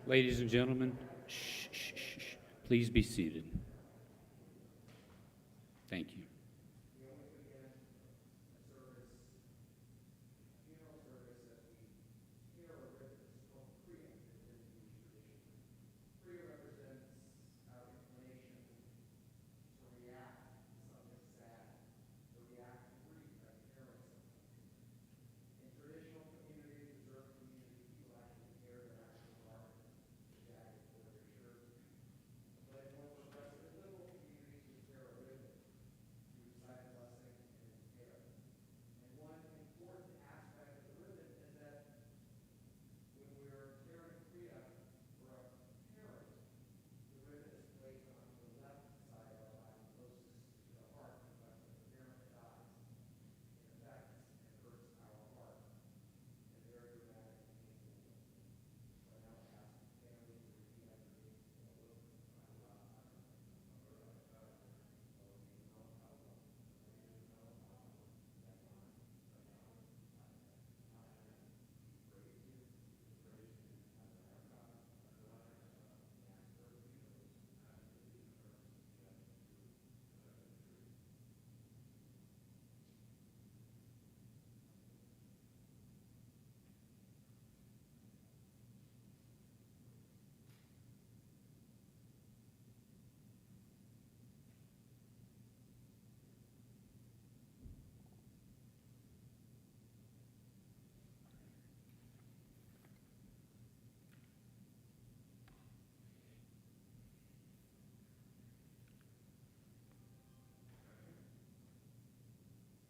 Ladies and gentlemen, shh, shh, shh, shh. Please be seated. Thank you.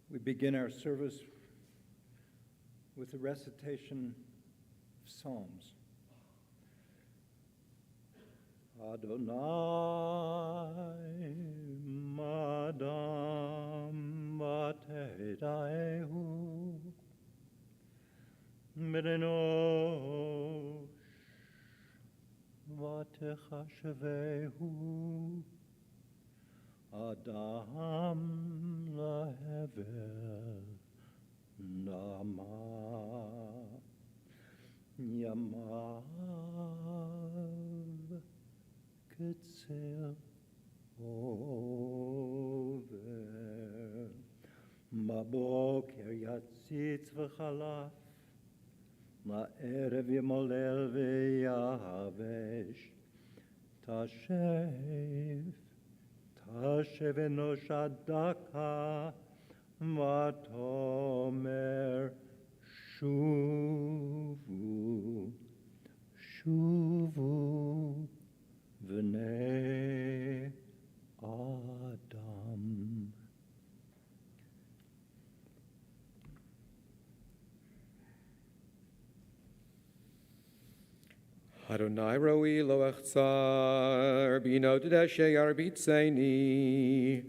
We begin our service with the recitation of Psalms. Adonai, Madam Batedaehu, Medenosh, Vatechashavehu, Adam lahever nama yamav ketzel over baboker yatzitz v'chalaf la'erev yimolel v'yahavesh tashev Tashev enoshadaka vatomer shuvu shuvu v'nei Adam. Adonai roi lo echzar bino dedeshe yarbitzeini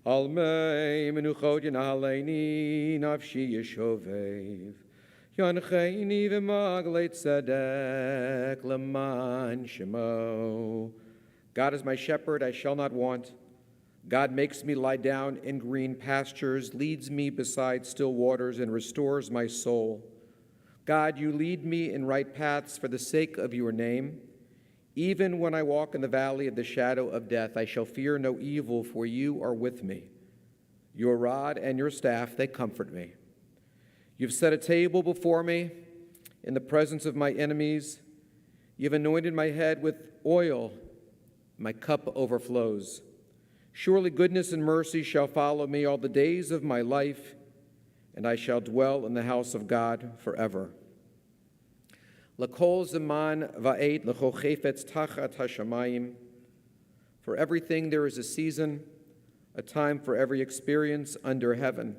almei menuchot yanaleini nafshi yeshovev yancheini v'magleit tzedek leman shemo. God is my shepherd, I shall not want. God makes me lie down in green pastures, leads me beside still waters, and restores my soul. God, you lead me in right paths for the sake of your name. Even when I walk in the valley of the shadow of death, I shall fear no evil, for you are with me. Your rod and your staff, they comfort me. You've set a table before me in the presence of my enemies. You've anointed my head with oil. My cup overflows. Surely goodness and mercy shall follow me all the days of my life, and I shall dwell in the house of God forever. L'kol zaman va'et l'chol chefetz tachat hashamayim. For everything there is a season, a time for every experience under heaven,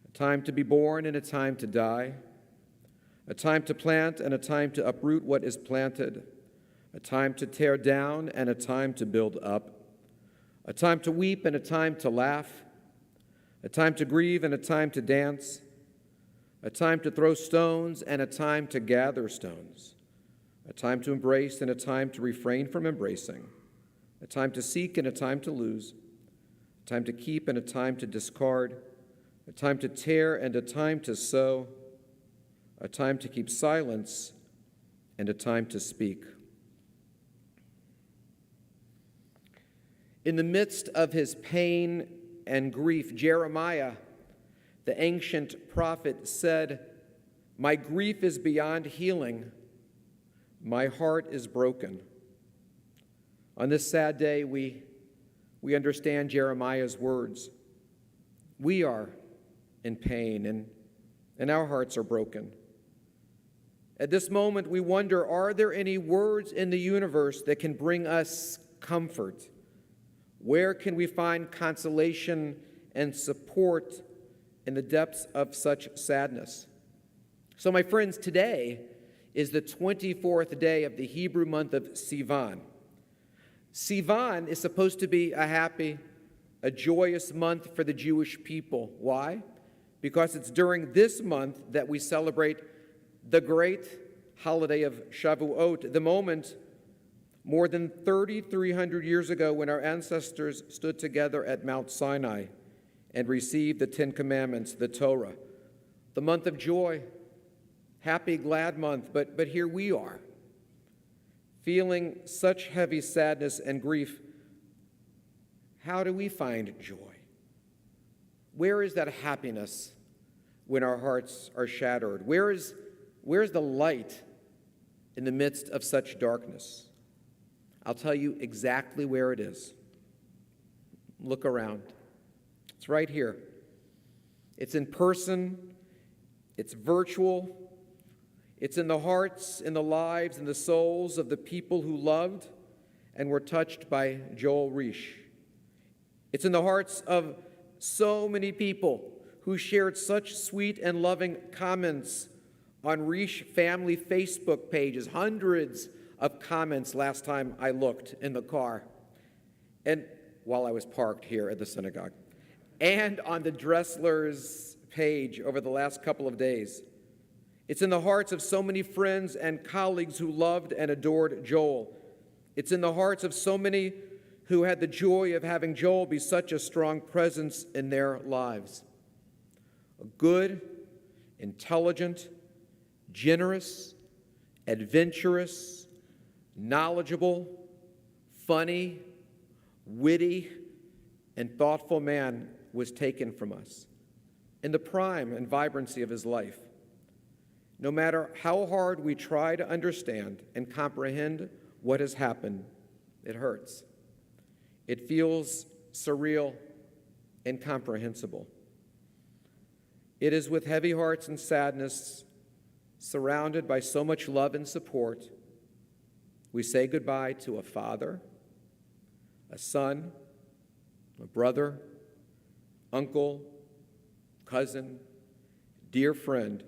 a time to be born and a time to die, a time to plant and a time to uproot what is planted, a time to tear down and a time to build up, a time to weep and a time to laugh, a time to grieve and a time to dance, a time to throw stones and a time to gather stones, a time to embrace and a time to refrain from embracing, a time to seek and a time to lose, a time to keep and a time to discard, a time to tear and a time to sow, a time to keep silence and a time to speak. In the midst of his pain and grief, Jeremiah, the ancient prophet, said, "My grief is beyond healing. My heart is broken." On this sad day, we understand Jeremiah's words. We are in pain, and our hearts are broken. At this moment, we wonder, are there any words in the universe that can bring us comfort? Where can we find consolation and support in the depths of such sadness? So, my friends, today is the 24th day of the Hebrew month of Sivan. Sivan is supposed to be a happy, a joyous month for the Jewish people. Why? Because it's during this month that we celebrate the great holiday of Shavuot, the moment more than 3,300 years ago when our ancestors stood together at Mount Sinai and received the Ten Commandments, the Torah. The month of joy, happy, glad month, but here we are, feeling such heavy sadness and grief. How do we find joy? Where is that happiness when our hearts are shattered? Where's the light in the midst of such darkness? I'll tell you exactly where it is. Look around. It's right here. It's in person. It's virtual. It's in the hearts, in the lives, in the souls of the people who loved and were touched by Joel Reish. It's in the hearts of so many people who shared such sweet and loving comments on Reish family Facebook pages, hundreds of comments last time I looked in the car, and while I was parked here at the synagogue, and on the Dressler's page over the last couple of days. It's in the hearts of so many friends and colleagues who loved and adored Joel. It's in the hearts of so many who had the joy of having Joel be such a strong presence in their lives. A good, intelligent, generous, adventurous, knowledgeable, funny, witty, and thoughtful man was taken from us in the prime and vibrancy of his life. No matter how hard we try to understand and comprehend what has happened, it hurts. It feels surreal, incomprehensible. It is with heavy hearts and sadness, surrounded by so much love and support, we say goodbye to a father, a son, a brother, uncle, cousin, dear friend,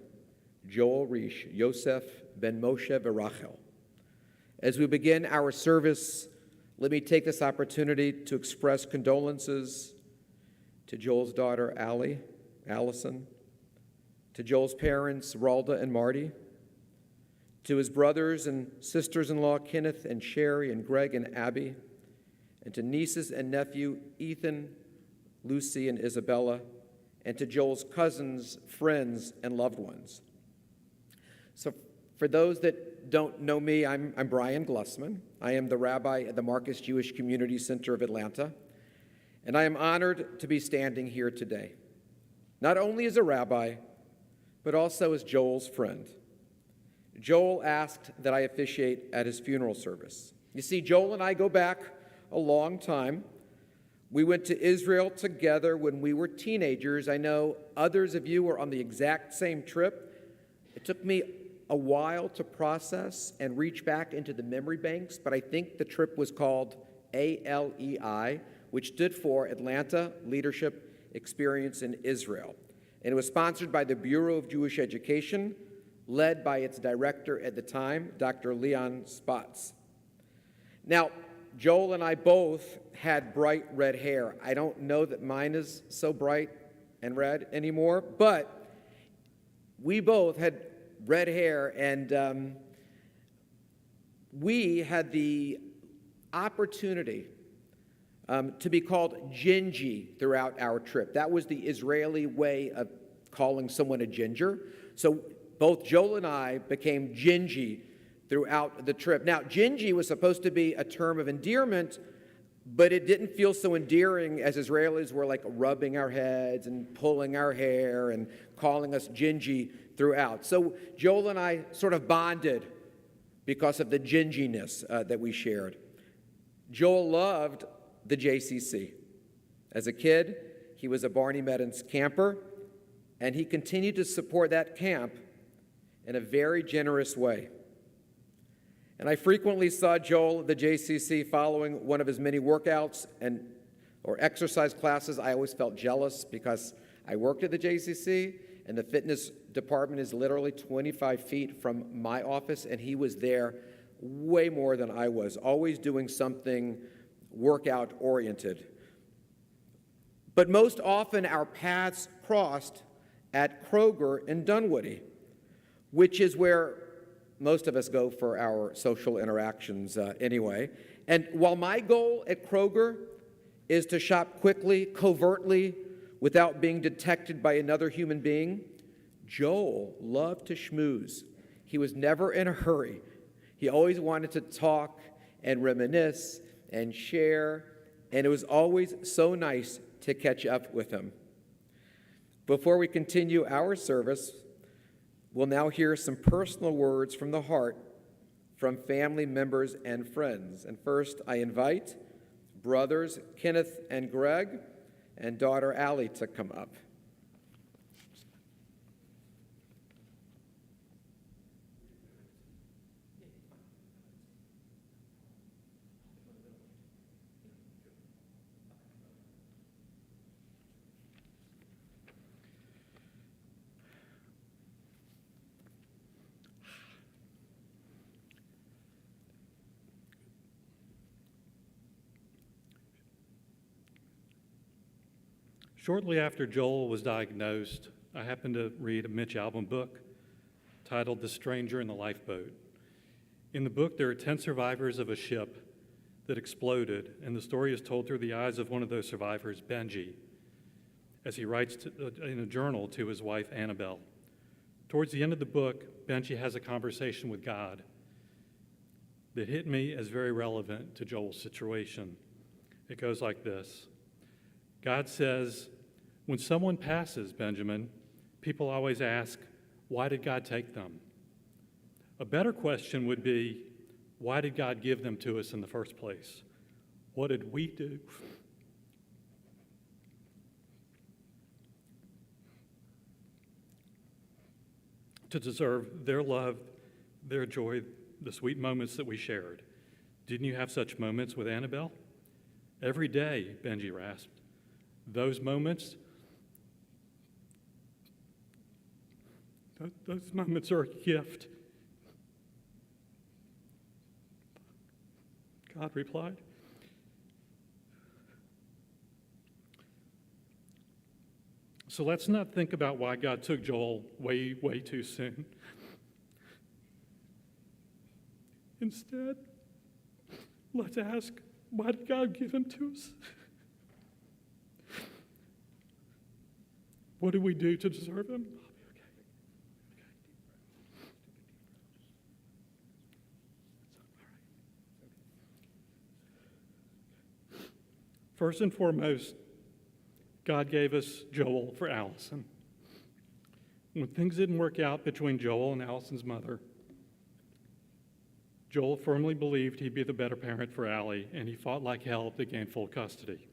Joel Reish, Yosef ben Moshe Verachel. As we begin our service, let me take this opportunity to express condolences to Joel's daughter, Allison, to Joel's parents, Ralda and Marty, to his brothers and sisters-in-law, Kenneth and Sherry and Greg and Abby, and to nieces and nephew, Ethan, Lucy, and Isabella, and to Joel's cousins, friends, and loved ones. So for those that don't know me, I'm Brian Glussman. I am the rabbi at the Marcus Jewish Community Center of Atlanta, and I am honored to be standing here today, not only as a rabbi, but also as Joel's friend. Joel asked that I officiate at his funeral service. You see, Joel and I go back a long time. We went to Israel together when we were teenagers. I know others of you were on the exact same trip. It took me a while to process and reach back into the memory banks, but I think the trip was called ALEI, which stood for Atlanta Leadership Experience in Israel. And it was sponsored by the Bureau of Jewish Education, led by its director at the time, Dr. Leon Spatz. Now, Joel and I both had bright red hair. I don't know that mine is so bright and red anymore, but we both had red hair, and we had the opportunity to be called Gingy throughout our trip. That was the Israeli way of calling someone a ginger. So both Joel and I became Gingy throughout the trip. Now, Gingy was supposed to be a term of endearment but it didn't feel so endearing as Israelis were like rubbing our heads and pulling our hair and calling us gingy throughout. So Joel and I sort of bonded because of the ginginess that we shared. Joel loved the JCC. As a kid, he was a Barney Meddens camper, and he continued to support that camp in a very generous way. And I frequently saw Joel at the JCC following one of his many workouts or exercise classes. I always felt jealous because I worked at the JCC, and the fitness department is literally 25 feet from my office, and he was there way more than I was, always doing something workout-oriented. But most often our paths crossed at Kroger in Dunwoody, which is where most of us go for our social interactions anyway. And while my goal at Kroger is to shop quickly, covertly, without being detected by another human being, Joel loved to schmooze. He was never in a hurry. He always wanted to talk and reminisce and share, and it was always so nice to catch up with him. Before we continue our service, we'll now hear some personal words from the heart from family members and friends. And first, I invite brothers Kenneth and Greg and daughter Allie to come up. Shortly after Joel was diagnosed, I happened to read a Mitch Albom book titled The Stranger in the Lifeboat. In the book, there are 10 survivors of a ship that exploded, and the story is told through the eyes of one of those survivors, Benji, as he writes in a journal to his wife, Annabelle. Towards the end of the book, Benji has a conversation with God that hit me as very relevant to Joel's situation. It goes like this. God says, when someone passes, Benjamin, people always ask, why did God take them? A better question would be, why did God give them to us in the first place? What did we do? To deserve their love, their joy, the sweet moments that we shared. Didn't you have such moments with Annabelle? Every day, Benji rasped. Those moments, those moments are a gift. God replied. So let's not think about why God took Joel way too soon. Instead, let's ask, why did God give him to us? What did we do to deserve him? First and foremost, God gave us Joel for Allison. When things didn't work out between Joel and Allison's mother, Joel firmly believed he'd be the better parent for Allie, and he fought like hell to gain full custody.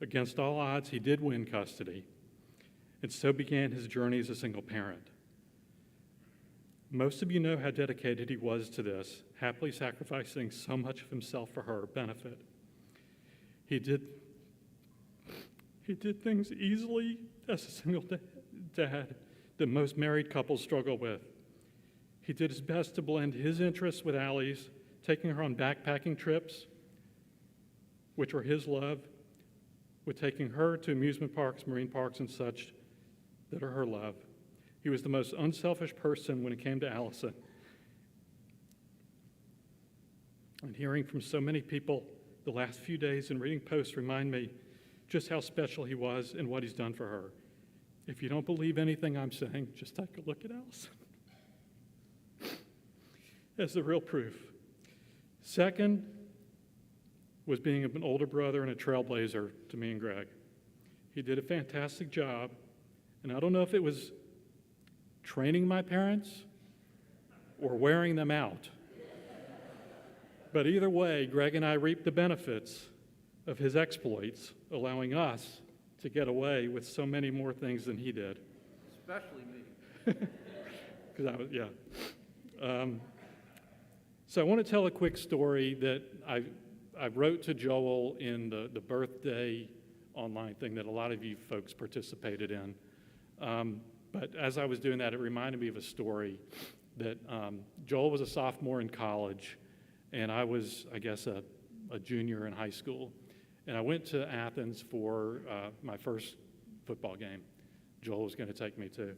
Against all odds, he did win custody, and so began his journey as a single parent. Most of you know how dedicated he was to this, happily sacrificing so much of himself for her benefit. He did things easily as a single dad that most married couples struggle with. He did his best to blend his interests with Allie's, taking her on backpacking trips, which were his love, with taking her to amusement parks, marine parks, and such that are her love. He was the most unselfish person when it came to Allison. And hearing from so many people the last few days and reading posts remind me just how special he was and what he's done for her. If you don't believe anything I'm saying, just take a look at Allison as the real proof. Second, was being an older brother and a trailblazer to me and Greg. He did a fantastic job, and I don't know if it was training my parents or wearing them out. But either way, Greg and I reaped the benefits of his exploits, allowing us to get away with so many more things than he did. Especially me. Because I was, yeah. So I want to tell a quick story that I wrote to Joel in the birthday online thing that a lot of you folks participated in. But as I was doing that, it reminded me of a story that Joel was a sophomore in college, and I was, I guess, a junior in high school. And I went to Athens for my first football game. Joel was going to take me to.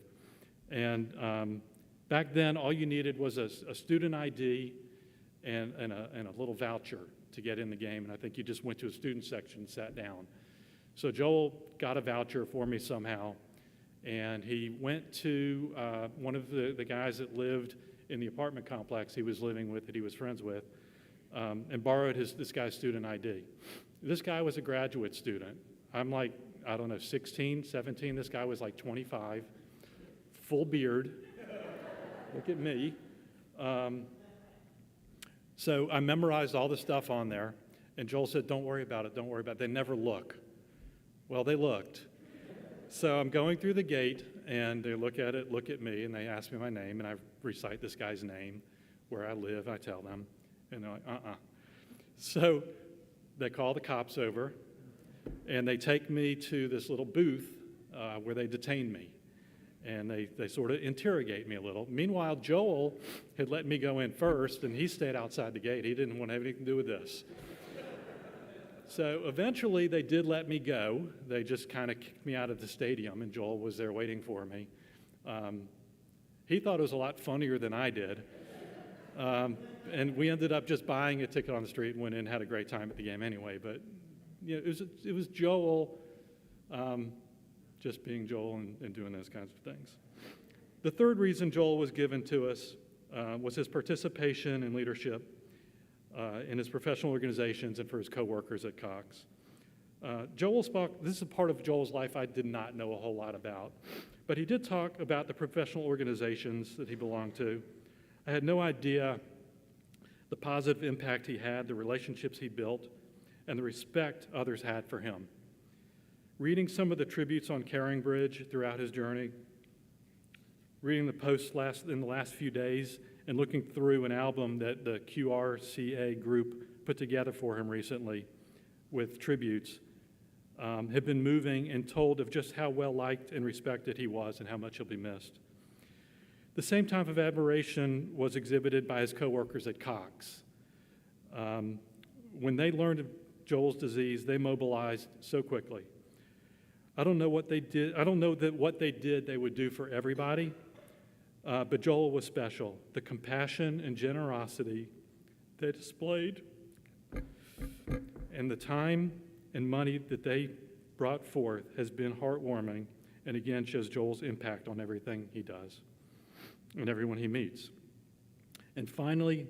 And back then, all you needed was a student ID and a little voucher to get in the game. And I think you just went to a student section and sat down. So Joel got a voucher for me somehow. And he went to one of the guys that lived in the apartment complex he was living with, that he was friends with, and borrowed this guy's student ID. This guy was a graduate student. I'm like, I don't know, 16, 17. This guy was like 25, full beard. Look at me. So I memorized all the stuff on there, and Joel said, don't worry about it, don't worry about it. They never look. Well, they looked. So I'm going through the gate, and they look at it, look at me, and they ask me my name, and I recite this guy's name, where I live, I tell them, and they're like, So they call the cops over, and they take me to this little booth where they detain me, and they sort of interrogate me a little. Meanwhile, Joel had let me go in first, and he stayed outside the gate. He didn't want to have anything to do with this. So eventually they did let me go. They just kind of kicked me out of the stadium, and Joel was there waiting for me. He thought it was a lot funnier than I did. And we ended up just buying a ticket on the street and went in and had a great time at the game anyway. But you know, it was Joel just being Joel and doing those kinds of things. The third reason Joel was given to us was his participation in leadership in his professional organizations and for his coworkers at Cox. Joel spoke, this is a part of Joel's life I did not know a whole lot about, but he did talk about the professional organizations that he belonged to. I had no idea the positive impact he had, the relationships he built, and the respect others had for him. Reading some of the tributes on Caring Bridge throughout his journey, reading the posts in the last few days, and looking through an album that the QRCA group put together for him recently with tributes, have been moving and told of just how well liked and respected he was and how much he'll be missed. The same type of admiration was exhibited by his coworkers at Cox. When they learned of Joel's disease, they mobilized so quickly. I don't know what they did. I don't know that what they did they would do for everybody, but Joel was special. The compassion and generosity they displayed and the time and money that they brought forth has been heartwarming and again shows Joel's impact on everything he does and everyone he meets. And finally,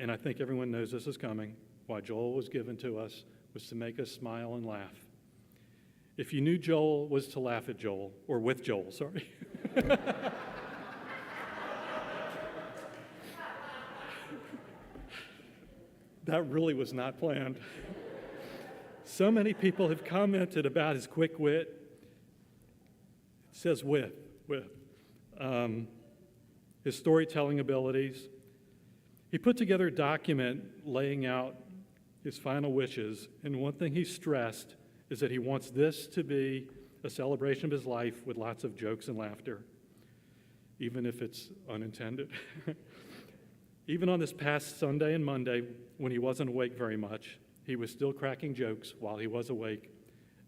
and I think everyone knows this is coming, why Joel was given to us was to make us smile and laugh. If you knew Joel was to laugh at Joel, or with Joel, sorry. That really was not planned. So many people have commented about his quick wit. It says with. His storytelling abilities. He put together a document laying out his final wishes, and one thing he stressed is that he wants this to be a celebration of his life with lots of jokes and laughter, even if it's unintended. Even on this past Sunday and Monday, when he wasn't awake very much, he was still cracking jokes while he was awake,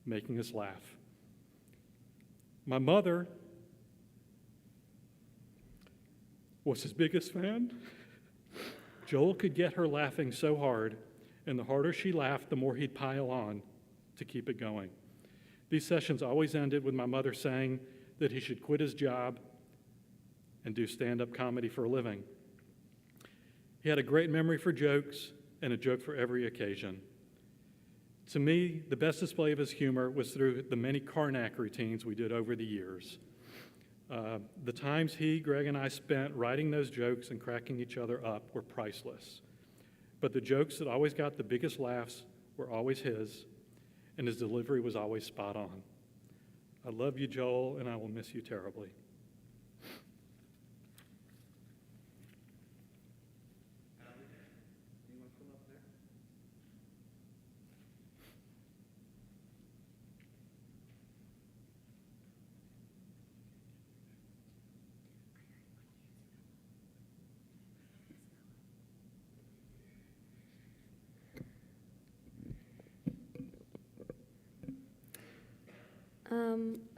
making us laugh. My mother was his biggest fan. Joel could get her laughing so hard, and the harder she laughed, the more he'd pile on to keep it going. These sessions always ended with my mother saying that he should quit his job and do stand-up comedy for a living. He had a great memory for jokes and a joke for every occasion. To me, the best display of his humor was through the many Karnak routines we did over the years. The times he, Greg, and I spent writing those jokes and cracking each other up were priceless. But the jokes that always got the biggest laughs were always his, and his delivery was always spot on. I love you, Joel, and I will miss you terribly.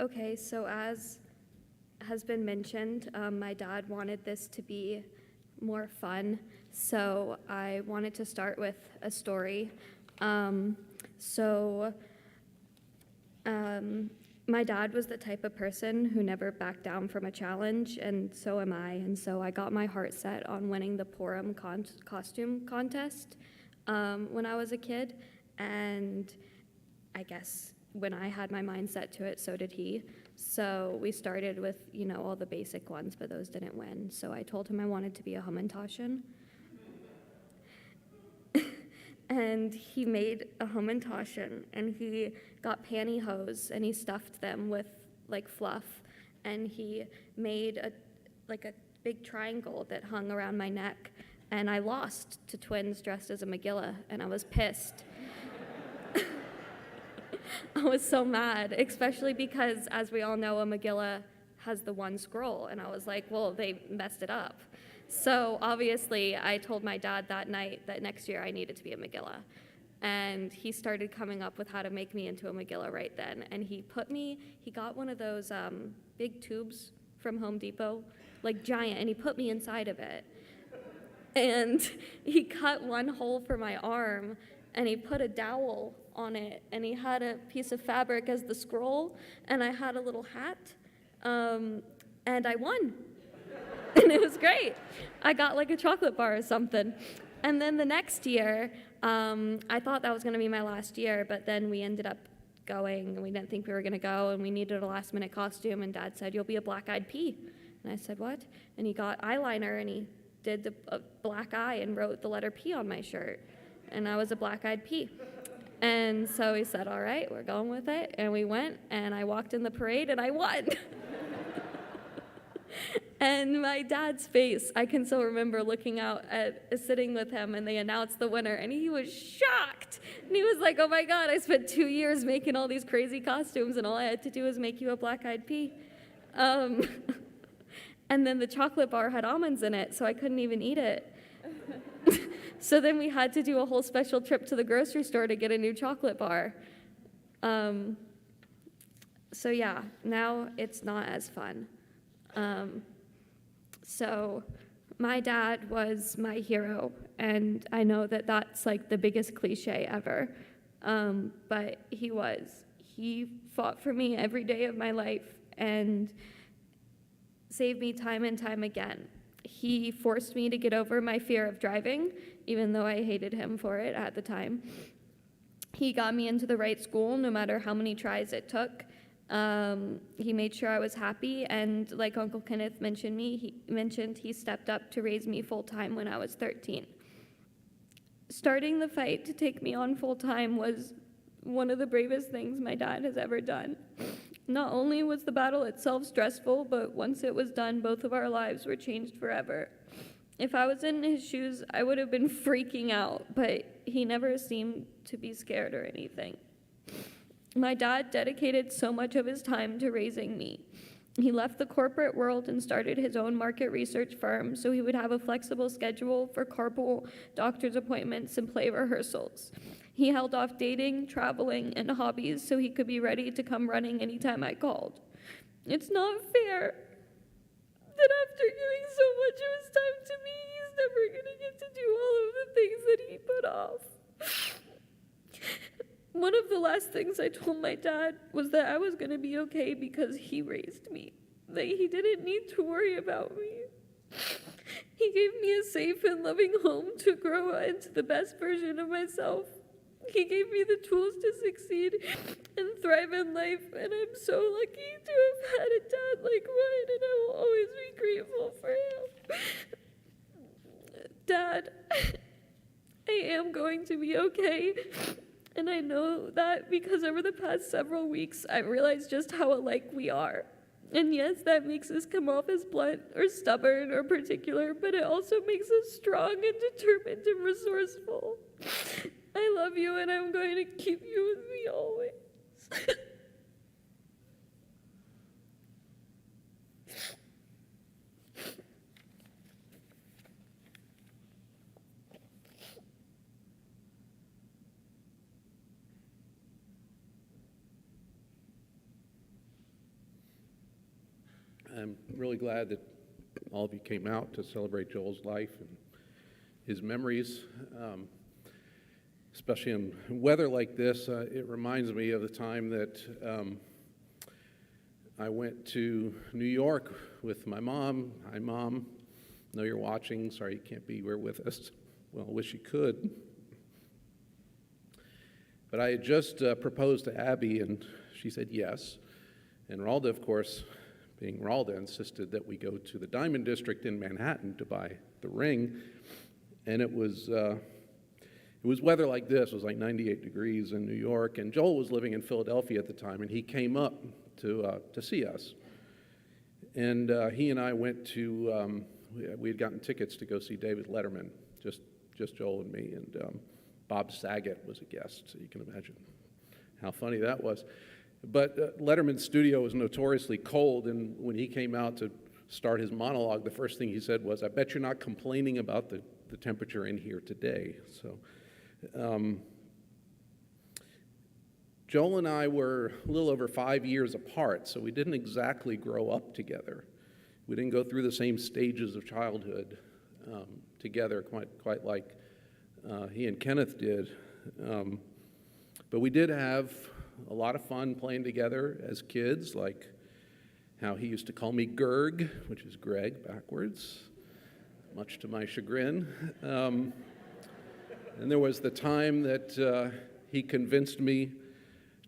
Okay, so as has been mentioned, my dad wanted this to be more fun, so I wanted to start with a story. My dad was the type of person who never backed down from a challenge, and so am I, and so I got my heart set on winning the Purim costume contest when I was a kid, and I guess when I had my mind set to it, so did he. So we started with, all the basic ones, but those didn't win. So I told him I wanted to be a Hamantashen. And he made a Hamantashen, and he got pantyhose, and he stuffed them with, fluff. And he made a big triangle that hung around my neck. And I lost to twins dressed as a Megillah, and I was pissed. I was so mad, especially because, as we all know, a Megillah has the one scroll, and I was like, well, they messed it up. So obviously, I told my dad that night that next year I needed to be a Megillah, and he started coming up with how to make me into a Megillah right then, and he got one of those big tubes from Home Depot, giant, and he put me inside of it, and he cut one hole for my arm, and he put a dowel on it, and he had a piece of fabric as the scroll, and I had a little hat, and I won. And it was great. I got a chocolate bar or something. And then the next year, I thought that was going to be my last year, but then we ended up going, and we didn't think we were going to go, and we needed a last-minute costume, and Dad said, you'll be a black-eyed pea. And I said, what? And he got eyeliner, and he did the black eye and wrote the letter P on my shirt, and I was a black-eyed pea. And so he said, all right, we're going with it. And we went, and I walked in the parade, and I won. And my dad's face, I can still remember looking out at sitting with him, and they announced the winner, and he was shocked. And he was like, oh my God, I spent 2 years making all these crazy costumes, and all I had to do was make you a black-eyed pea. And then the chocolate bar had almonds in it, so I couldn't even eat it. So then we had to do a whole special trip to the grocery store to get a new chocolate bar. So yeah, now it's not as fun. So my dad was my hero, and I know that that's the biggest cliche ever, but he was. He fought for me every day of my life and saved me time and time again. He forced me to get over my fear of driving, even though I hated him for it at the time. He got me into the right school, no matter how many tries it took. He made sure I was happy, and like Uncle Kenneth mentioned, he stepped up to raise me full-time when I was 13. Starting the fight to take me on full-time was one of the bravest things my dad has ever done. Not only was the battle itself stressful, but once it was done, both of our lives were changed forever. If I was in his shoes, I would have been freaking out, but he never seemed to be scared or anything. My dad dedicated so much of his time to raising me. He left the corporate world and started his own market research firm so he would have a flexible schedule for carpool, doctor's appointments, and play rehearsals. He held off dating, traveling, and hobbies so he could be ready to come running anytime I called. It's not fair that after giving so much of his time to me, he's never going to get to do all of the things that he put off. One of the last things I told my dad was that I was going to be okay because he raised me, that he didn't need to worry about me. He gave me a safe and loving home to grow into the best version of myself. He gave me the tools to succeed and thrive in life, and I'm so lucky to have had a dad like mine, and I will always be grateful for him. Dad, I am going to be okay, and I know that because over the past several weeks, I've realized just how alike we are. And yes, that makes us come off as blunt or stubborn or particular, but it also makes us strong and determined and resourceful. I love you, and I'm going to keep you with me always. I'm really glad that all of you came out to celebrate Joel's life and his memories, especially in weather like this. It reminds me of the time that I went to New York with my mom. Hi, Mom. I know you're watching. Sorry you can't be here with us. Well, I wish you could. But I had just proposed to Abby, and she said yes. And Ralda, of course, being Ralda, insisted that we go to the Diamond District in Manhattan to buy the ring. And it was weather like this. It was like 98 degrees in New York. And Joel was living in Philadelphia at the time, and he came up to see us. And he and I went to, we had gotten tickets to go see David Letterman, just Joel and me. And Bob Saget was a guest, so you can imagine how funny that was. But Letterman's studio was notoriously cold, and when he came out to start his monologue, the first thing he said was, "I bet you're not complaining about the temperature in here today." So Joel and I were a little over 5 years apart, so we didn't exactly grow up together. We didn't go through the same stages of childhood together quite like he and Kenneth did. But we did have a lot of fun playing together as kids, like how he used to call me Gerg, which is Greg backwards, much to my chagrin. And there was the time that he convinced me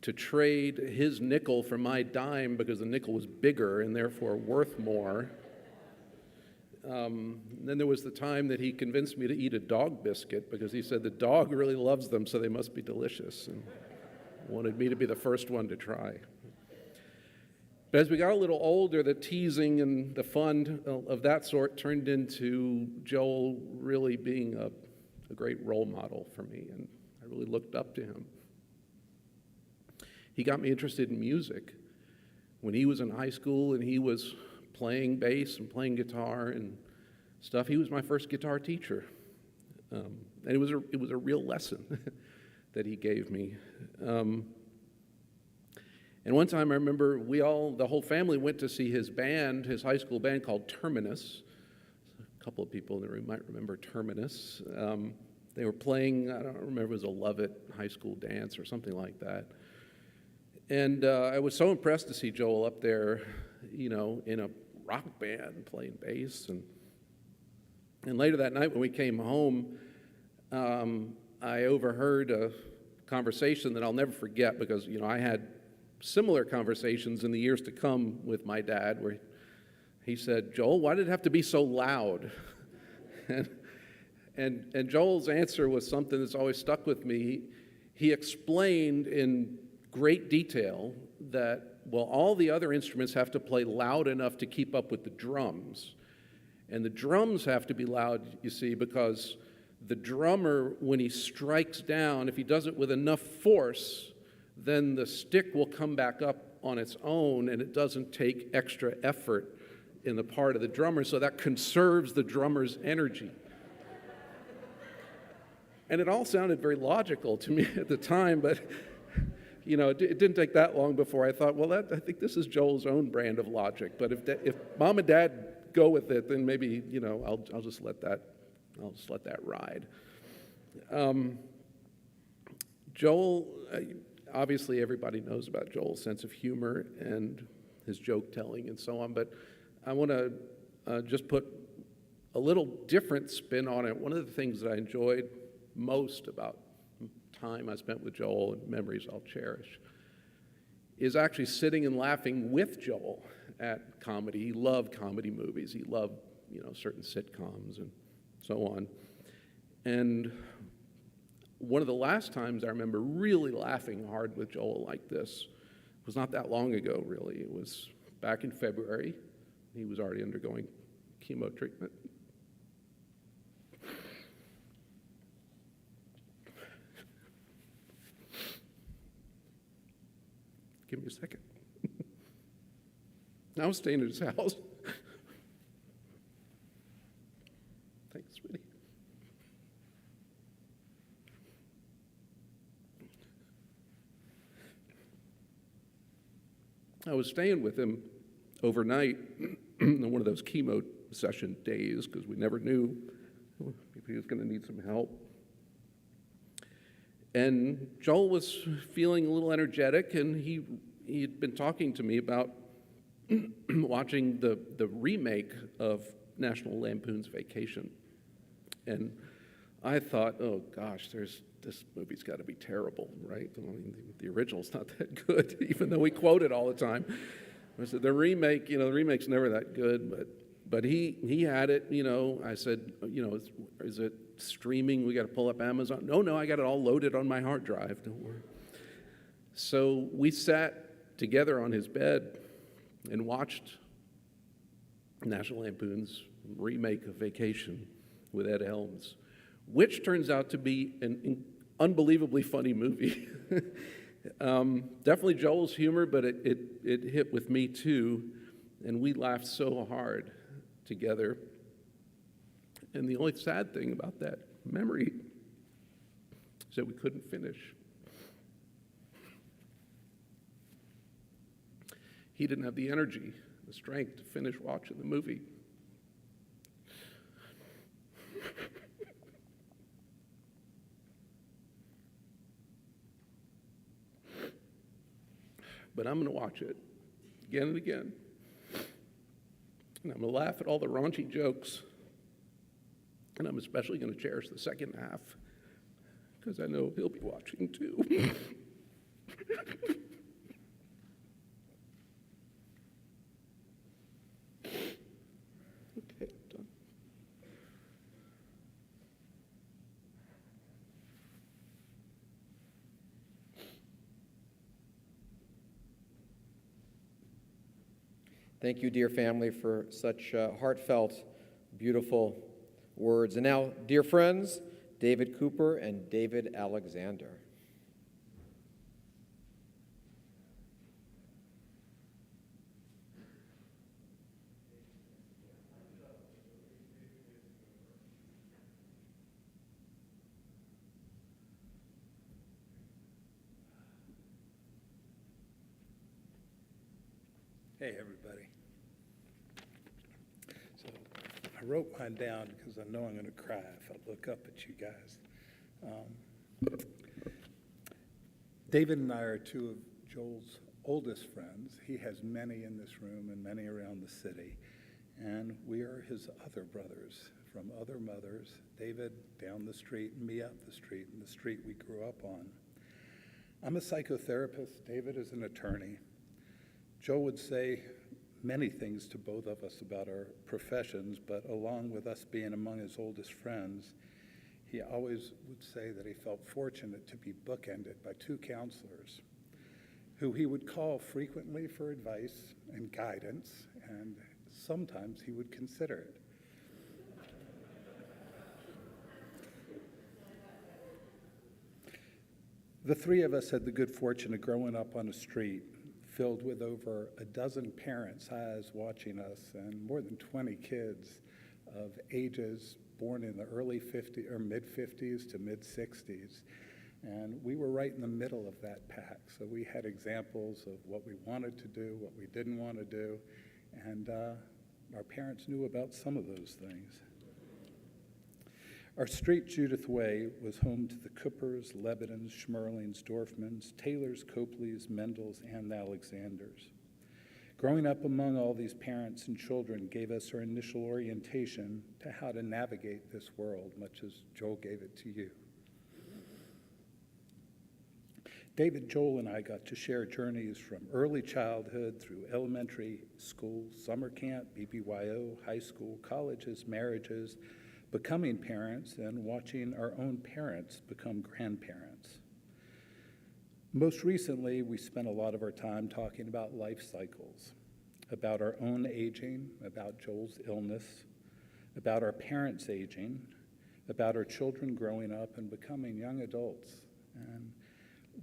to trade his nickel for my dime because the nickel was bigger and therefore worth more. Then there was the time that he convinced me to eat a dog biscuit because he said the dog really loves them, so they must be delicious, and wanted me to be the first one to try. But as we got a little older, the teasing and the fun of that sort turned into Joel really being a great role model for me, and I really looked up to him. He got me interested in music. When he was in high school and he was playing bass and playing guitar and stuff, he was my first guitar teacher. And it was a real lesson that he gave me. And one time I remember the whole family went to see his band, his high school band called Terminus. A couple of people in the room might remember Terminus. They were playing, I don't remember, it was a Lovett high school dance or something like that. And I was so impressed to see Joel up there, in a rock band playing bass. And later that night when we came home, I overheard a conversation that I'll never forget because, I had similar conversations in the years to come with my dad where he said, "Joel, why did it have to be so loud?" and Joel's answer was something that's always stuck with me. He explained in great detail that, all the other instruments have to play loud enough to keep up with the drums. And the drums have to be loud, you see, because the drummer, when he strikes down, if he does it with enough force, then the stick will come back up on its own, and it doesn't take extra effort in the part of the drummer, so that conserves the drummer's energy. And it all sounded very logical to me at the time, but it didn't take that long before I thought, I think this is Joel's own brand of logic. But if Mom and Dad go with it, then maybe I'll just let that ride. Joel, obviously everybody knows about Joel's sense of humor and his joke telling and so on. But I want to just put a little different spin on it. One of the things that I enjoyed most about time I spent with Joel and memories I'll cherish is actually sitting and laughing with Joel at comedy. He loved comedy movies. He loved, certain sitcoms and so on. And one of the last times I remember really laughing hard with Joel like this was not that long ago, really. It was back in February. He was already undergoing chemo treatment. Give me a second. I was staying at his house. Thanks, sweetie. I was staying with him overnight on one of those chemo session days because we never knew if he was going to need some help. And Joel was feeling a little energetic, and he had been talking to me about watching the remake of National Lampoon's Vacation. And I thought, oh gosh, this movie's got to be terrible, right? I mean, the original's not that good, even though we quote it all the time. I said, the remake's never that good, but he had it, I said, is it streaming? We got to pull up Amazon. No, I got it all loaded on my hard drive, don't worry. So we sat together on his bed and watched National Lampoon's remake of Vacation with Ed Helms, which turns out to be an unbelievably funny movie. Definitely Joel's humor, but it hit with me too, and we laughed so hard together. And the only sad thing about that memory is that we couldn't finish. He didn't have the energy, the strength to finish watching the movie. But I'm going to watch it again and again. And I'm going to laugh at all the raunchy jokes. And I'm especially going to cherish the second half because I know he'll be watching too. Okay, I'm done. Thank you, dear family, for such heartfelt, beautiful words. And now, dear friends, David Cooper and David Alexander. Hey, everybody. So I wrote mine down because I know I'm going to cry if I look up at you guys. David and I are two of Joel's oldest friends. He has many in this room and many around the city. And we are his other brothers from other mothers, David down the street and me up the street, and the street we grew up on. I'm a psychotherapist. David is an attorney. Joe would say many things to both of us about our professions, but along with us being among his oldest friends, he always would say that he felt fortunate to be bookended by two counselors who he would call frequently for advice and guidance, and sometimes he would consider it. The three of us had the good fortune of growing up on a street filled with over a dozen parents' eyes watching us and more than 20 kids of ages born in the early 50s or mid-50s to mid-60s. And we were right in the middle of that pack. So we had examples of what we wanted to do, what we didn't want to do, and our parents knew about some of those things. Our street, Judith Way, was home to the Coopers, Lebedins, Schmerlings, Dorfmans, Taylors, Copleys, Mendels, and Alexanders. Growing up among all these parents and children gave us our initial orientation to how to navigate this world, much as Joel gave it to you. David, Joel, and I got to share journeys from early childhood through elementary school, summer camp, BBYO, high school, colleges, marriages, becoming parents, and watching our own parents become grandparents. Most recently, we spent a lot of our time talking about life cycles, about our own aging, about Joel's illness, about our parents' aging, about our children growing up and becoming young adults, and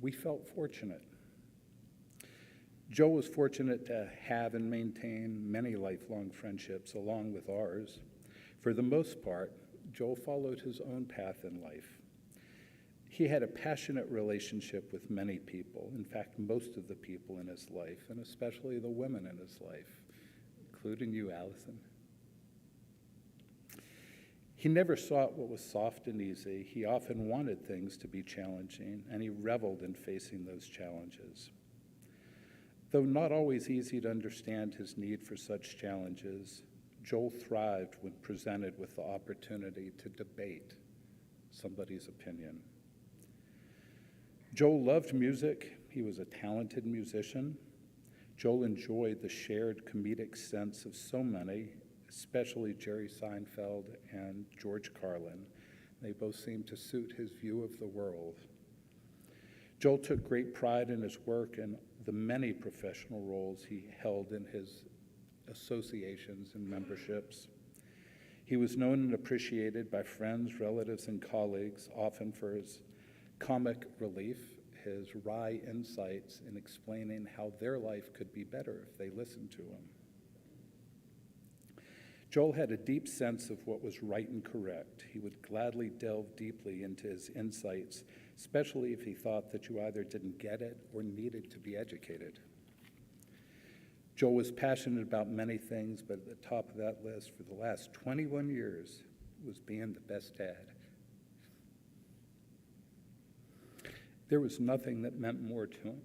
we felt fortunate. Joel was fortunate to have and maintain many lifelong friendships along with ours. For the most part, Joel followed his own path in life. He had a passionate relationship with many people, in fact, most of the people in his life, and especially the women in his life, including you, Allison. He never sought what was soft and easy. He often wanted things to be challenging, and he reveled in facing those challenges. Though not always easy to understand his need for such challenges, Joel thrived when presented with the opportunity to debate somebody's opinion. Joel loved music. He was a talented musician. Joel enjoyed the shared comedic sense of so many, especially Jerry Seinfeld and George Carlin. They both seemed to suit his view of the world. Joel took great pride in his work and the many professional roles he held in his associations and memberships. He was known and appreciated by friends, relatives, and colleagues, often for his comic relief, his wry insights in explaining how their life could be better if they listened to him. Joel had a deep sense of what was right and correct. He would gladly delve deeply into his insights, especially if he thought that you either didn't get it or needed to be educated. Joel was passionate about many things, but at the top of that list for the last 21 years was being the best dad. There was nothing that meant more to him.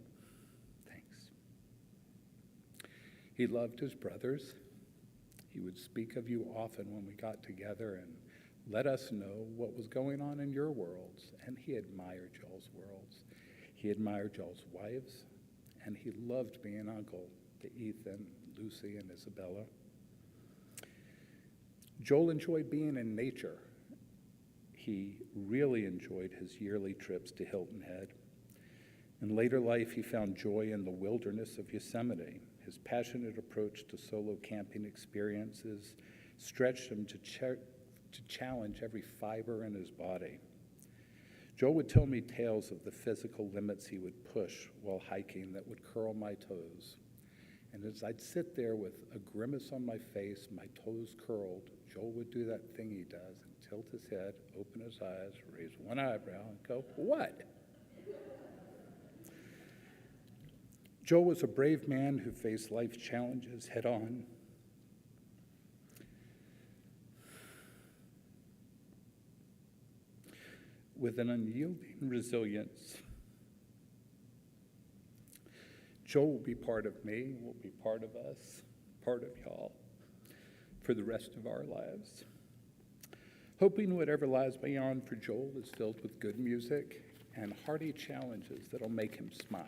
Thanks. He loved his brothers. He would speak of you often when we got together and let us know what was going on in your worlds. And he admired Joel's worlds. He admired Joel's wives, and he loved being uncle to Ethan, Lucy, and Isabella. Joel enjoyed being in nature. He really enjoyed his yearly trips to Hilton Head. In later life, he found joy in the wilderness of Yosemite. His passionate approach to solo camping experiences stretched him to challenge every fiber in his body. Joel would tell me tales of the physical limits he would push while hiking that would curl my toes. And as I'd sit there with a grimace on my face, my toes curled, Joel would do that thing he does and tilt his head, open his eyes, raise one eyebrow, and go, "What?" Joel was a brave man who faced life's challenges head on. With an unyielding resilience. Joel will be part of me, will be part of us, part of y'all, for the rest of our lives. Hoping whatever lies beyond for Joel is filled with good music and hearty challenges that'll make him smile.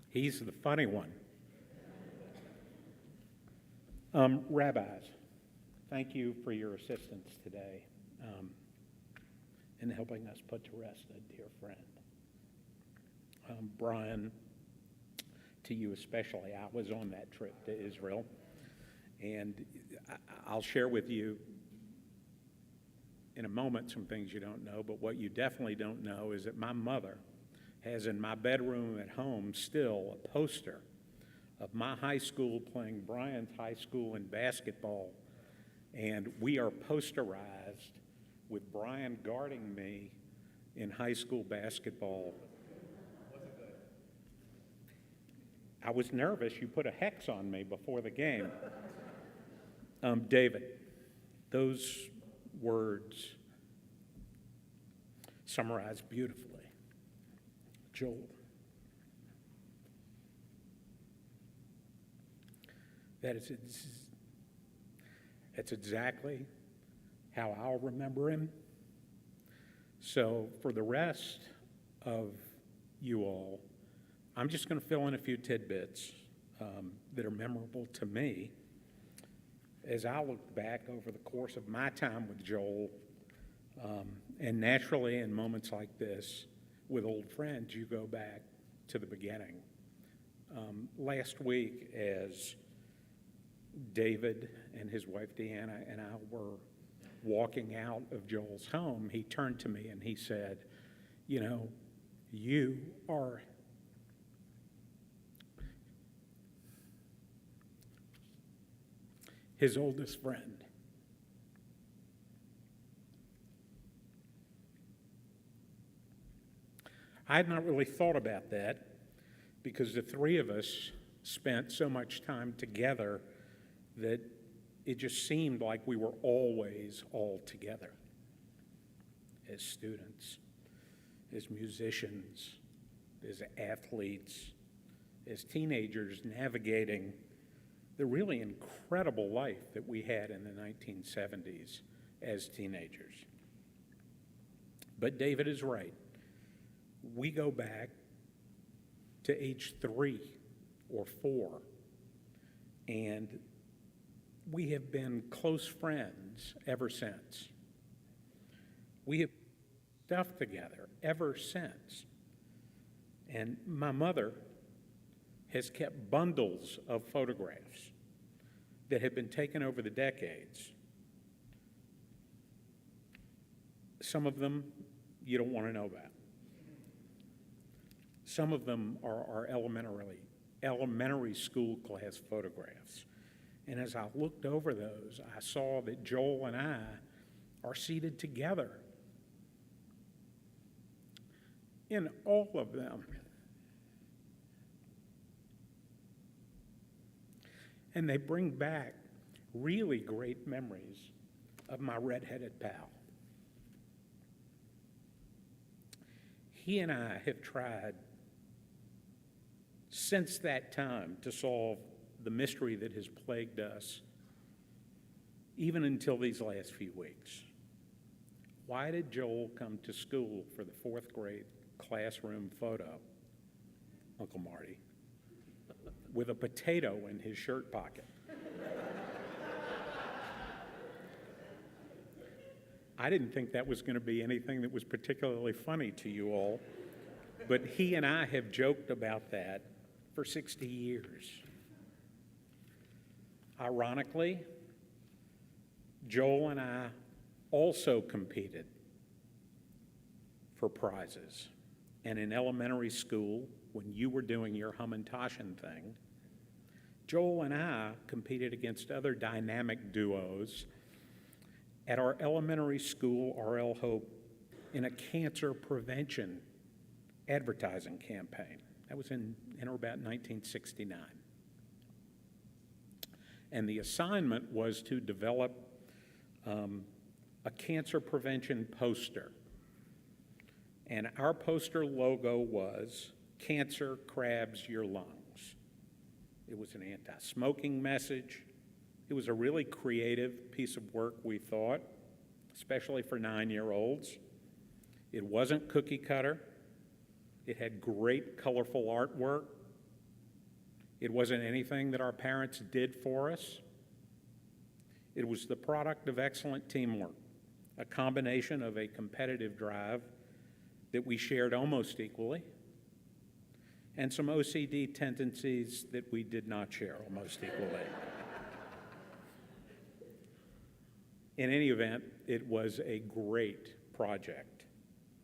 He's the funny one. Rabbis, thank you for your assistance today in helping us put to rest a dear friend. Brian, to you especially, I was on that trip to Israel, and I'll share with you in a moment some things you don't know, but what you definitely don't know is that my mother has in my bedroom at home still a poster of my high school playing Brian's high school in basketball, and we are posterized with Brian guarding me in high school basketball. I was nervous. You put a hex on me before the game. David, those words summarize beautifully Joel. That's exactly how I'll remember him. So for the rest of you all, I'm just going to fill in a few tidbits that are memorable to me as I look back over the course of my time with Joel. And naturally, in moments like this, with old friends, you go back to the beginning. Last week, as David and his wife Deanna and I were walking out of Joel's home, he turned to me and he said, "You know, you are his oldest friend." I had not really thought about that because the three of us spent so much time together that it just seemed like we were always all together as students, as musicians, as athletes, as teenagers navigating the really incredible life that we had in the 1970s as teenagers. But David is right. We go back to age 3 or 4, and we have been close friends ever since. We have stuff together ever since. And my mother has kept bundles of photographs that have been taken over the decades. Some of them you don't want to know about. Some of them are our elementary school class photographs. And as I looked over those, I saw that Joel and I are seated together in all of them. And they bring back really great memories of my redheaded pal. He and I have tried since that time to solve the mystery that has plagued us, even until these last few weeks. Why did Joel come to school for the 4th grade classroom photo, Uncle Marty, with a potato in his shirt pocket? I didn't think that was going to be anything that was particularly funny to you all, but he and I have joked about that for 60 years. Ironically, Joel and I also competed for prizes. And in elementary school, when you were doing your hum and tashin thing, Joel and I competed against other dynamic duos at our elementary school, RL Hope, in a cancer prevention advertising campaign. That was in or about 1969. And the assignment was to develop a cancer prevention poster. And our poster logo was, "Cancer crabs your lungs." It was an anti-smoking message. It was a really creative piece of work, we thought, especially for 9-year-olds. It wasn't cookie cutter. It had great, colorful artwork. It wasn't anything that our parents did for us. It was the product of excellent teamwork, a combination of a competitive drive that we shared almost equally, and some OCD tendencies that we did not share almost equally. In any event, it was a great project,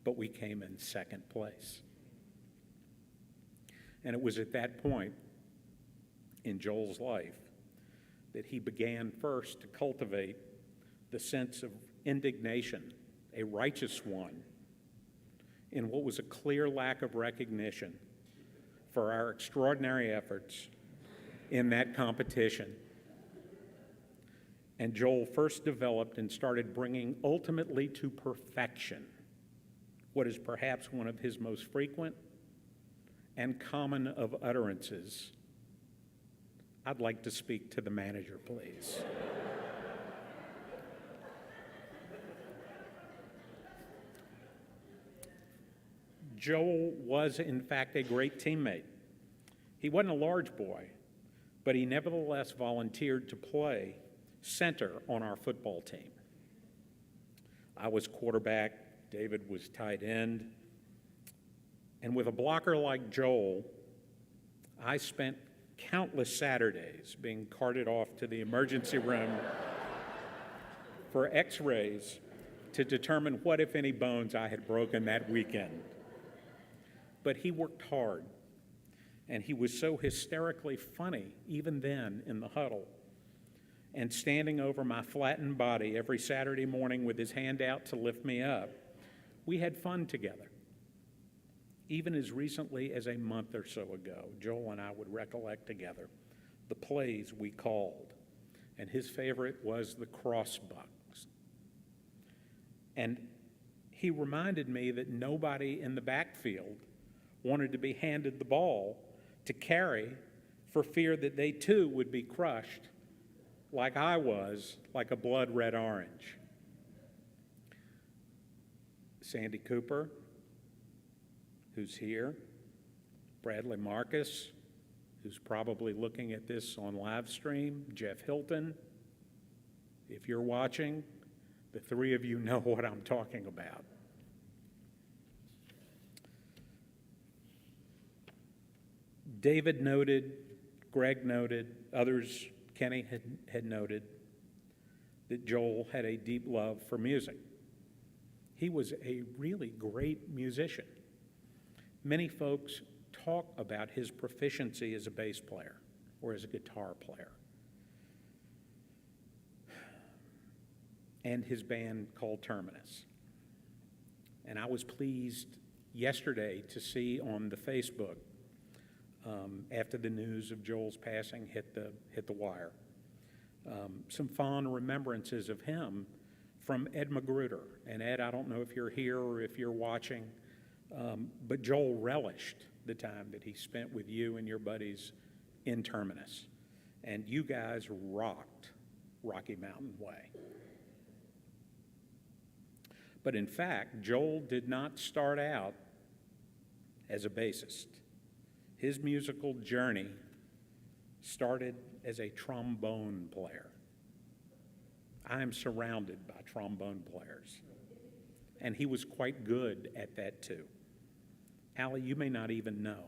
but we came in 2nd place. And it was at that point in Joel's life that he began first to cultivate the sense of indignation, a righteous one, in what was a clear lack of recognition for our extraordinary efforts in that competition. And Joel first developed and started bringing ultimately to perfection what is perhaps one of his most frequent and common of utterances. I'd like to speak to the manager, please. Joel was, in fact, a great teammate. He wasn't a large boy, but he nevertheless volunteered to play center on our football team. I was quarterback, David was tight end, and with a blocker like Joel, I spent countless Saturdays being carted off to the emergency room for x-rays to determine what, if any, bones I had broken that weekend. But he worked hard, and he was so hysterically funny, even then in the huddle, and standing over my flattened body every Saturday morning with his hand out to lift me up. We had fun together. Even as recently as a month or so ago, Joel and I would recollect together the plays we called, and his favorite was the crossbucks. And he reminded me that nobody in the backfield wanted to be handed the ball to carry for fear that they too would be crushed like I was, like a blood red orange. Sandy Cooper, who's here, Bradley Marcus, who's probably looking at this on live stream, Jeff Hilton. If you're watching, the three of you know what I'm talking about. David noted, Greg noted, others, Kenny had noted, that Joel had a deep love for music. He was a really great musician. Many folks talk about his proficiency as a bass player or as a guitar player. And his band called Terminus. And I was pleased yesterday to see on the Facebook, after the news of Joel's passing hit the wire, some fond remembrances of him from Ed Magruder. And Ed, I don't know if you're here or if you're watching, but Joel relished the time that he spent with you and your buddies in Terminus. And you guys rocked Rocky Mountain Way. But in fact, Joel did not start out as a bassist. His musical journey started as a trombone player. I am surrounded by trombone players, and he was quite good at that too. Allie, you may not even know,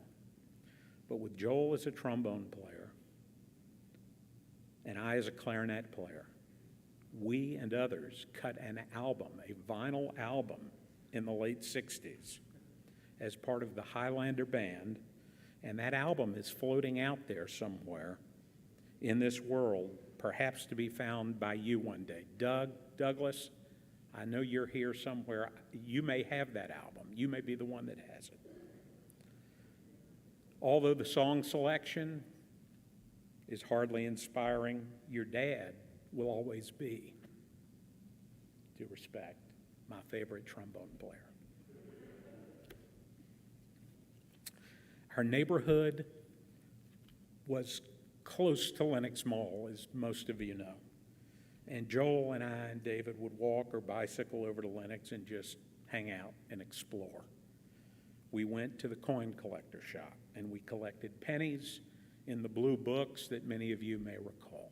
but with Joel as a trombone player and I as a clarinet player, we and others cut an album, a vinyl album, in the late 60s as part of the Highlander Band, and that album is floating out there somewhere in this world, perhaps to be found by you one day. Douglas, I know you're here somewhere. You may have that album. You may be the one that has it. Although the song selection is hardly inspiring, your dad will always be, due respect, my favorite trombone player. Our neighborhood was close to Lenox Mall, as most of you know. And Joel and I and David would walk or bicycle over to Lenox and just hang out and explore. We went to the coin collector shop, and we collected pennies in the blue books that many of you may recall.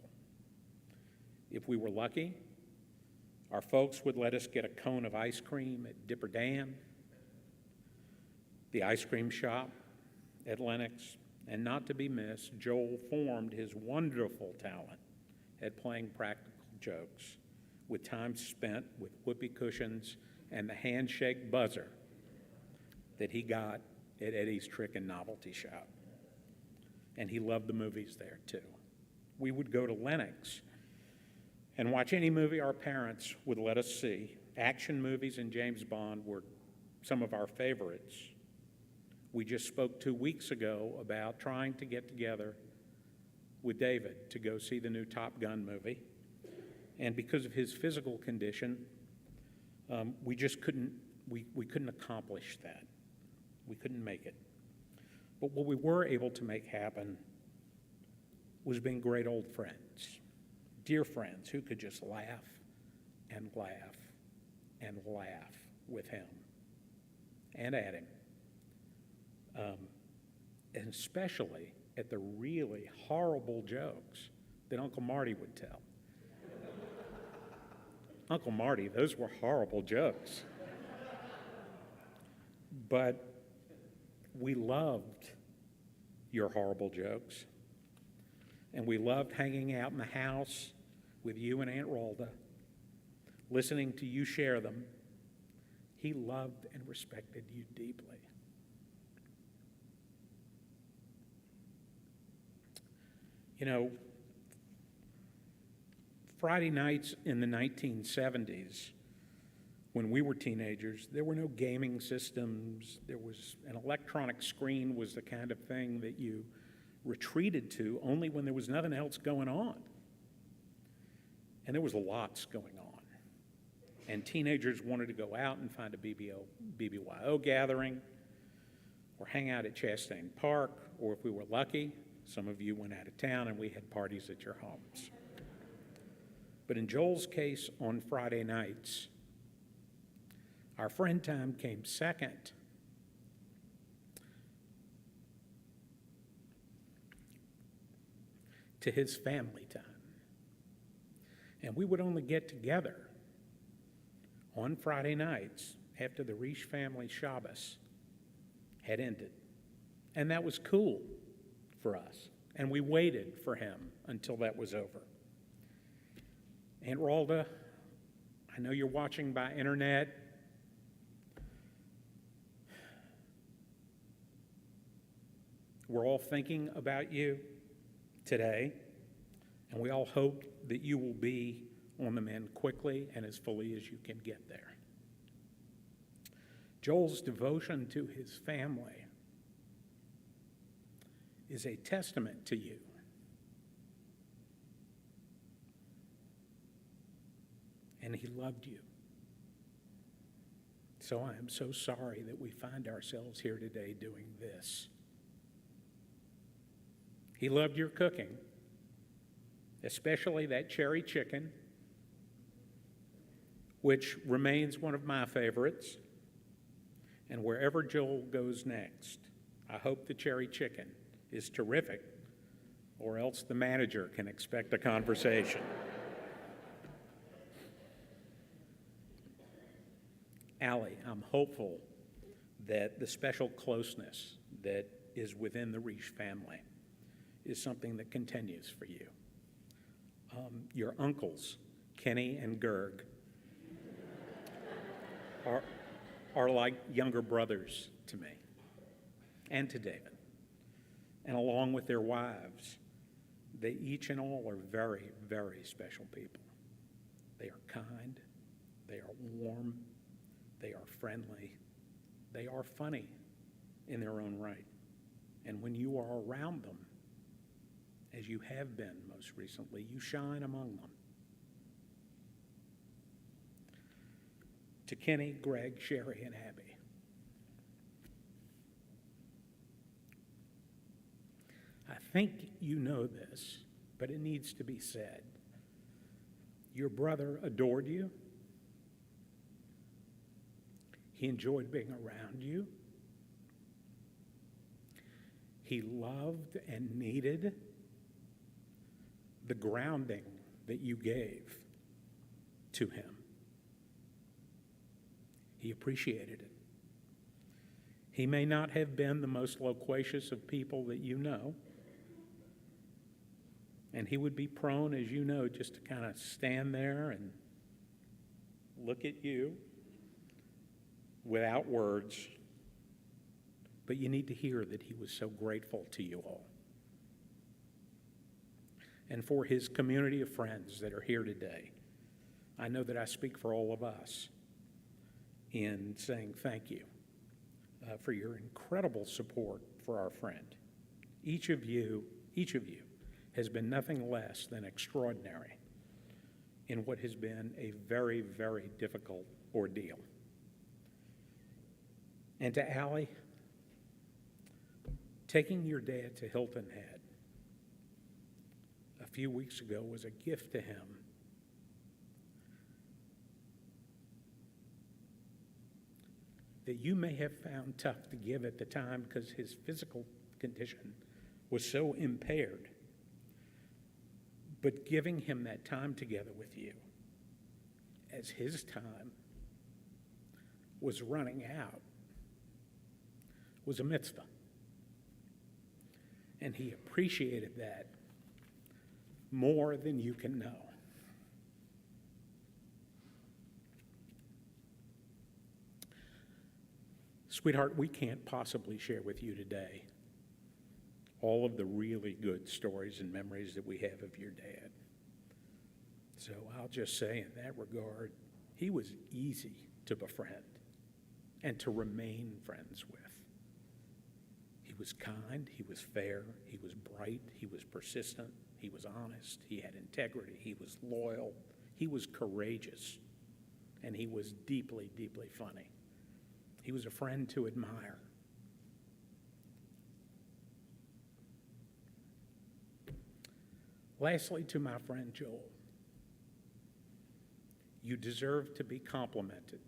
If we were lucky, our folks would let us get a cone of ice cream at Dipper Dam, the ice cream shop at Lenox, and not to be missed, Joel formed his wonderful talent at playing practical jokes with time spent with whoopee cushions and the handshake buzzer that he got at Eddie's Trick and Novelty Shop. And he loved the movies there too. We would go to Lenox and watch any movie our parents would let us see. Action movies and James Bond were some of our favorites. We just spoke 2 weeks ago about trying to get together with David to go see the new Top Gun movie. And because of his physical condition, we just couldn't accomplish that. We couldn't make it. But what we were able to make happen was being great old friends, dear friends who could just laugh and laugh and laugh with him and at him, and especially at the really horrible jokes that Uncle Marty would tell. Uncle Marty, those were horrible jokes. But we loved your horrible jokes, and we loved hanging out in the house with you and Aunt Ralda, listening to you share them. He loved and respected you deeply. You know, Friday nights in the 1970s, when we were teenagers, there were no gaming systems. There was an electronic screen was the kind of thing that you retreated to only when there was nothing else going on. And there was lots going on. And teenagers wanted to go out and find a BBYO gathering or hang out at Chastain Park, or if we were lucky, some of you went out of town and we had parties at your homes. But in Joel's case on Friday nights, our friend time came second. To his family time. And we would only get together on Friday nights after the Reish family Shabbos had ended. And that was cool for us. And we waited for him until that was over. Aunt Ralda, I know you're watching by internet. We're all thinking about you today, and we all hope that you will be on the mend quickly and as fully as you can get there. Joel's devotion to his family is a testament to you. And he loved you. So I am so sorry that we find ourselves here today doing this. He loved your cooking, especially that cherry chicken, which remains one of my favorites. And wherever Joel goes next, I hope the cherry chicken is terrific, or else the manager can expect a conversation. Allie, I'm hopeful that the special closeness that is within the Reish family is something that continues for you. Your uncles, Kenny and Gerg, are like younger brothers to me and to David. And along with their wives, they each and all are very, very special people. They are kind, they are warm, they are friendly, they are funny in their own right. And when you are around them, as you have been most recently, you shine among them. To Kenny, Greg, Sherry, and Abby, I think you know this, but it needs to be said. Your brother adored you. He enjoyed being around you. He loved and needed the grounding that you gave to him. He appreciated it. He may not have been the most loquacious of people that you know, and he would be prone, as you know, just to kind of stand there and look at you without words. But you need to hear that he was so grateful to you all. And for his community of friends that are here today, I know that I speak for all of us in saying thank you for your incredible support for our friend. Each of you has been nothing less than extraordinary in what has been a very, very difficult ordeal. And to Allie, Taking your dad to Hilton Head a few weeks ago was a gift to him. That you may have found tough to give at the time because his physical condition was so impaired. But giving him that time together with you as his time was running out was a mitzvah. And he appreciated that more than you can know. Sweetheart, we can't possibly share with you today all of the really good stories and memories that we have of your dad. So I'll just say in that regard, he was easy to befriend and to remain friends with. He was kind, he was fair, he was bright, he was persistent, he was honest, he had integrity, he was loyal, he was courageous, and he was deeply, deeply funny. He was a friend to admire. Lastly, to my friend Joel, you deserve to be complimented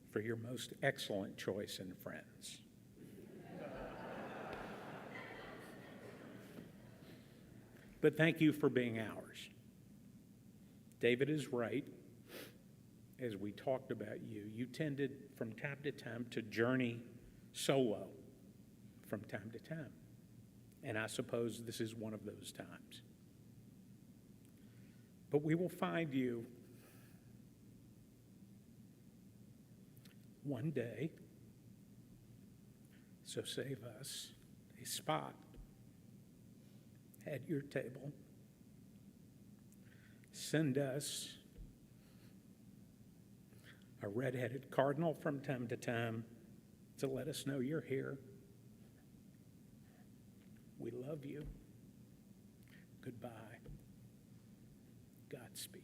for your most excellent choice in friends. But thank you for being ours. David is right. As we talked about you, you tended from time to time to journey solo from time to time. And I suppose this is one of those times. But we will find you one day, so save us a spot at your table. Send us a red-headed cardinal from time to time to let us know you're here. We love you. Goodbye. Godspeed.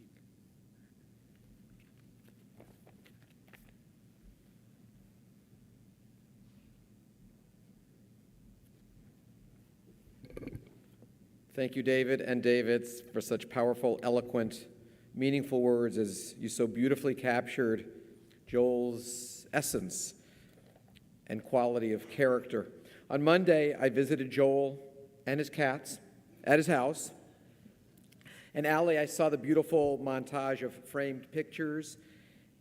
Thank you, David and David, for such powerful, eloquent, meaningful words as you so beautifully captured Joel's essence and quality of character. On Monday, I visited Joel and his cats at his house. And Allie, I saw the beautiful montage of framed pictures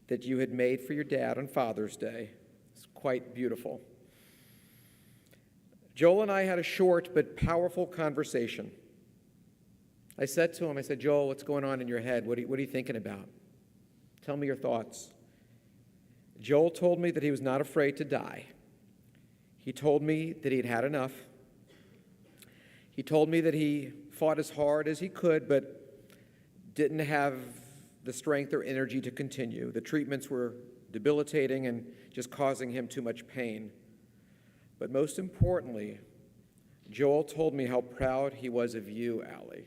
that you had made for your dad on Father's Day. It's quite beautiful. Joel and I had a short but powerful conversation. I said to him, Joel, what's going on in your head? What are you thinking about? Tell me your thoughts. Joel told me that he was not afraid to die. He told me that he'd had enough. He told me that he fought as hard as he could, but didn't have the strength or energy to continue. The treatments were debilitating and just causing him too much pain. But most importantly, Joel told me how proud he was of you, Allie.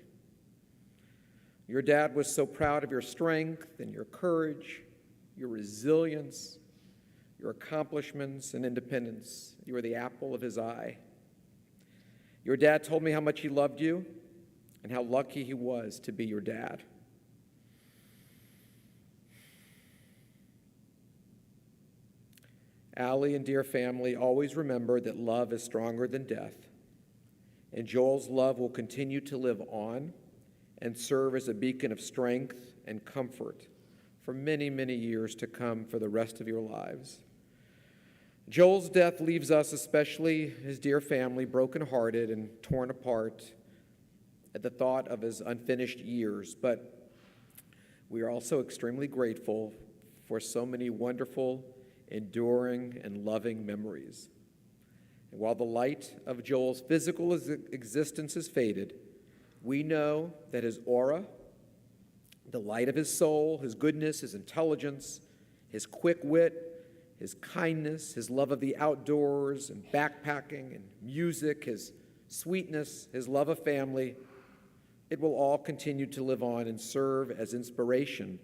Your dad was so proud of your strength and your courage, your resilience, your accomplishments and independence. You were the apple of his eye. Your dad told me how much he loved you and how lucky he was to be your dad. Allie and dear family, always remember that love is stronger than death, and Joel's love will continue to live on and serve as a beacon of strength and comfort for many, many years to come for the rest of your lives. Joel's death leaves us, especially his dear family, brokenhearted and torn apart at the thought of his unfinished years, but we are also extremely grateful for so many wonderful, enduring, and loving memories. And while the light of Joel's physical existence has faded, we know that his aura, the light of his soul, his goodness, his intelligence, his quick wit, his kindness, his love of the outdoors and backpacking and music, his sweetness, his love of family, it will all continue to live on and serve as inspiration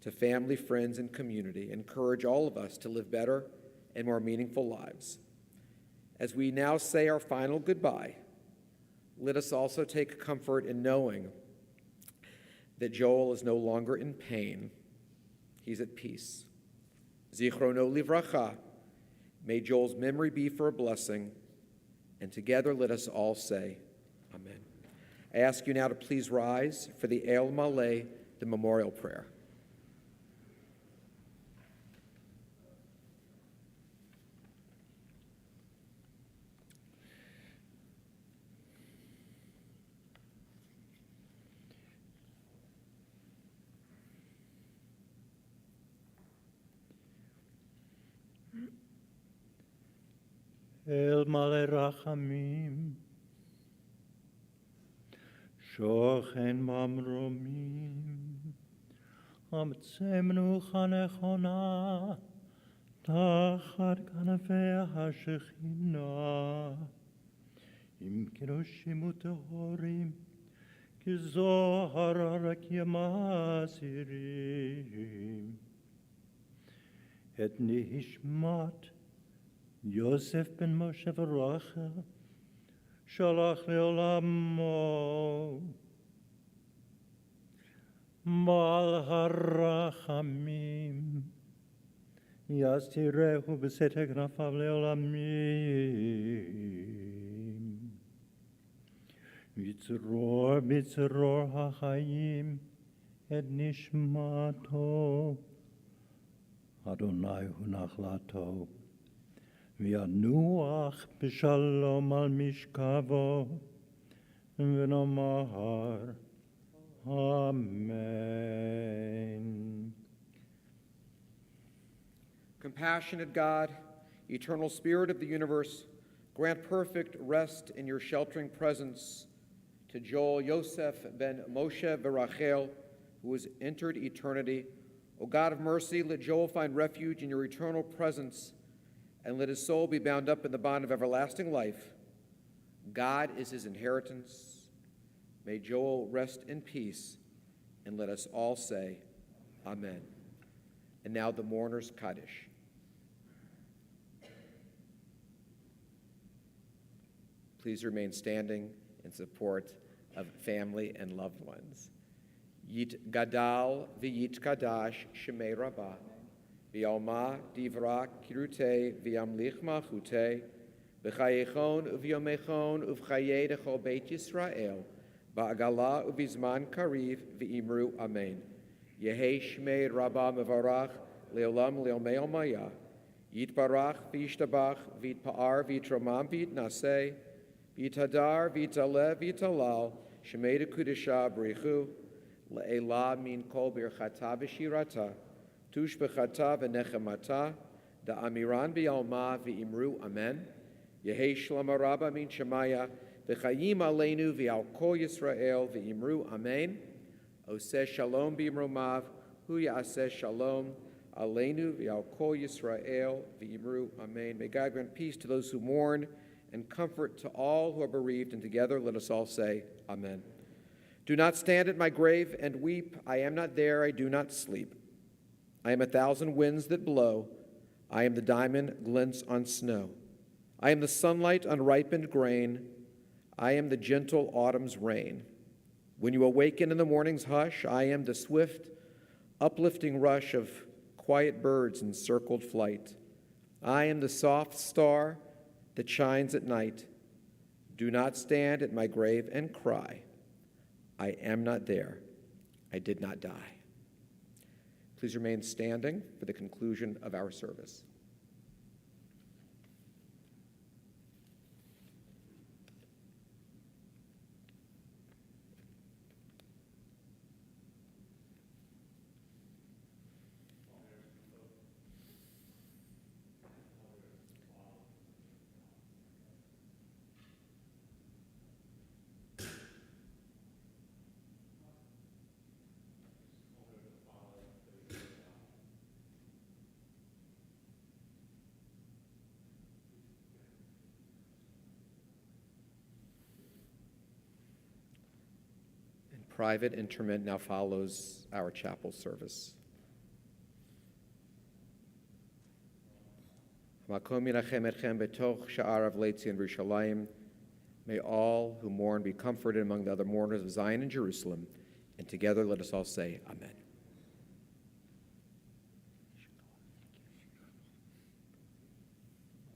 to family, friends, and community, encourage all of us to live better and more meaningful lives. As we now say our final goodbye, let us also take comfort in knowing that Joel is no longer in pain. He's at peace. Zichrono livracha. May Joel's memory be for a blessing, and together let us all say, Amen. I ask you now to please rise for the El Maleh, the memorial prayer. El male rachamim, shochen mamromim, amtsemnu chanechona, tachat kanafei hashechina, im kedoshim utehorim, kizohar arakim asirim, et nishmat, Yosef ben Moshe v'Rachel shalach le'olamo Baal harachamim yastirehu b'seteh knafav le'olamim Yitzror b'tzror hachayim et nishmato Adonai hu nachlato V'yanuach b'shalom al mishkavo, v'nomar, Amen. Compassionate God, eternal Spirit of the universe, grant perfect rest in your sheltering presence to Joel Yosef ben Moshe v'Rachel, who has entered eternity. O God of mercy, let Joel find refuge in your eternal presence, and let his soul be bound up in the bond of everlasting life. God is his inheritance. May Joel rest in peace, and let us all say, Amen. And now the mourner's Kaddish. Please remain standing in support of family and loved ones. Yit gadal v'yit kadash shemei rabbah. V'yalma divra kirute v'yamlich malchute v'chayechon uv'yomechon uv'chaye dechol beit Yisrael ba'agala uv'izman kariv v'imru amen. Yehei shmei rabba mevarach leolam leomei omaya yitbarach v'yishtabach v'yitpa'ar v'yitromam v'yitnaseh v'yitadar v'yitaleh v'yitalal shmei dekudesha b'richu le'elah min kol birchata v'shirata Tush b'chata v'nechemata, da'amiran b'yalma v'imru amen. Yehei shlama rabba min shemaya, v'chayim aleinu v'al kol Yisrael v'imru amen. Oseh shalom b'imromav, hu ya'aseh shalom, aleinu v'al kol Yisrael v'imru amen. May God grant peace to those who mourn and comfort to all who are bereaved, and together let us all say, Amen. Do not stand at my grave and weep. I am not there, I do not sleep. I am 1,000 winds that blow. I am the diamond glints on snow. I am the sunlight on ripened grain. I am the gentle autumn's rain. When you awaken in the morning's hush, I am the swift, uplifting rush of quiet birds in circled flight. I am the soft star that shines at night. Do not stand at my grave and cry. I am not there. I did not die. Please remain standing for the conclusion of our service. Private interment now follows our chapel service. Makom yinachem etchem betoch sha'ar avlei Tzion v'Yerushalayim. May all who mourn be comforted among the other mourners of Zion and Jerusalem. And together let us all say, Amen.